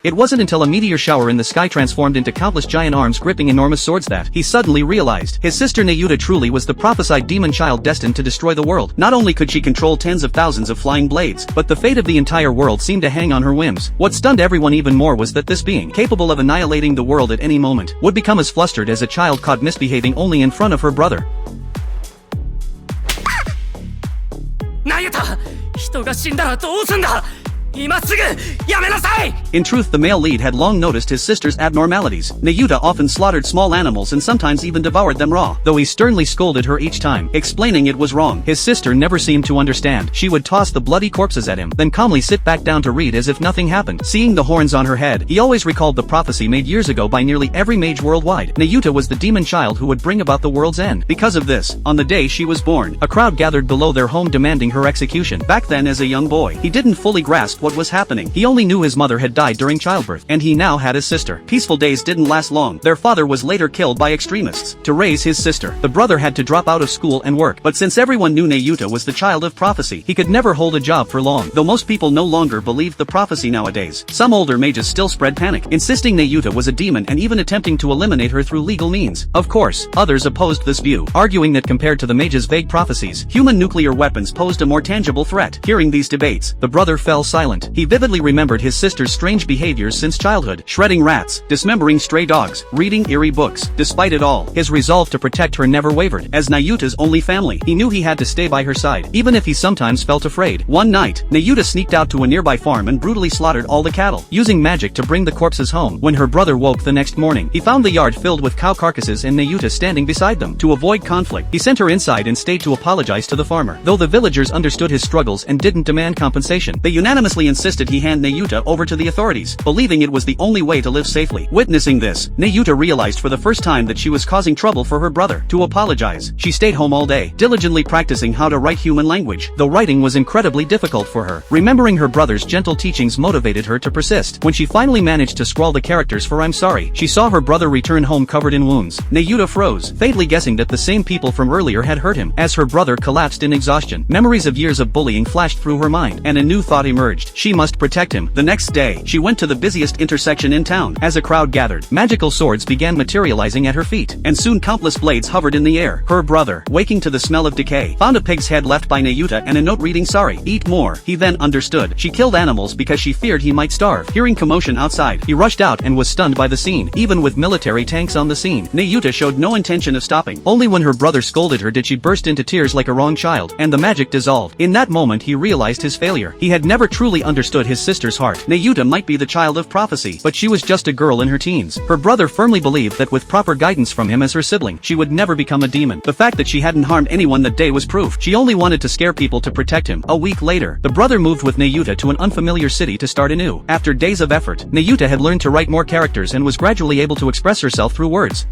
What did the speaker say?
It wasn't until a meteor shower in the sky transformed into countless giant arms gripping enormous swords that he suddenly realized his sister Nayuta truly was the prophesied demon child destined to destroy the world. Not only could she control tens of thousands of flying blades, but the fate of the entire world seemed to hang on her whims. What stunned everyone even more was that this being, capable of annihilating the world at any moment, would become as flustered as a child caught misbehaving only in front of her brother. Nayuta! 人が死んだらどうすんだ! 今すぐやめなさい! In truth, the male lead had long noticed his sister's abnormalities. Nayuta often slaughtered small animals and sometimes even devoured them raw, though he sternly scolded her each time, explaining it was wrong. His sister never seemed to understand. She would toss the bloody corpses at him, then calmly sit back down to read as if nothing happened. Seeing the horns on her head, he always recalled the prophecy made years ago by nearly every mage worldwide. Nayuta was the demon child who would bring about the world's end. Because of this, on the day she was born, a crowd gathered below their home demanding her execution. Back then, as a young boy, he didn't fully grasp what was happening. He only knew his mother had died during childbirth, and he now had his sister. Peaceful days didn't last long. Their father was later killed by extremists. To raise his sister, the brother had to drop out of school and work. But since everyone knew Nayuta was the child of prophecy, he could never hold a job for long. Though most people no longer believed the prophecy nowadays, some older mages still spread panic, insisting Nayuta was a demon and even attempting to eliminate her through legal means. Of course, others opposed this view, arguing that compared to the mage's vague prophecies, human nuclear weapons posed a more tangible threat. Hearing these debates, the brother fell silent. He vividly remembered his sister's strange behaviors since childhood, shredding rats, dismembering stray dogs, reading eerie books. Despite it all, his resolve to protect her never wavered. As Nayuta's only family, he knew he had to stay by her side, even if he sometimes felt afraid. One night, Nayuta sneaked out to a nearby farm and brutally slaughtered all the cattle, using magic to bring the corpses home. When her brother woke the next morning, he found the yard filled with cow carcasses and Nayuta standing beside them. To avoid conflict, he sent her inside and stayed to apologize to the farmer. Though the villagers understood his struggles and didn't demand compensation, they unanimously insisted he hand Nayuta over to the authorities, believing it was the only way to live safely. Witnessing this, Nayuta realized for the first time that she was causing trouble for her brother. To apologize, she stayed home all day, diligently practicing how to write human language, though writing was incredibly difficult for her. Remembering her brother's gentle teachings motivated her to persist. When she finally managed to scrawl the characters for "I'm sorry," she saw her brother return home covered in wounds. Nayuta froze, fatally guessing that the same people from earlier had hurt him. As her brother collapsed in exhaustion, memories of years of bullying flashed through her mind, and a new thought emerged. She must protect him. The next day, she went to the busiest intersection in town. As a crowd gathered, magical swords began materializing at her feet, and soon countless blades hovered in the air. Her brother, waking to the smell of decay, found a pig's head left by Nayuta and a note reading "Sorry, eat more." He then understood. She killed animals because she feared he might starve. Hearing commotion outside, he rushed out and was stunned by the scene. Even with military tanks on the scene, Nayuta showed no intention of stopping. Only when her brother scolded her did she burst into tears like a wrong child, and the magic dissolved. In that moment he realized his failure. He had never truly understood his sister's heart. Nayuta might be the child of prophecy, but she was just a girl in her teens. Her brother firmly believed that with proper guidance from him as her sibling, she would never become a demon. The fact that she hadn't harmed anyone that day was proof. She only wanted to scare people to protect him. A week later, the brother moved with Nayuta to an unfamiliar city to start anew. After days of effort, Nayuta had learned to write more characters and was gradually able to express herself through words.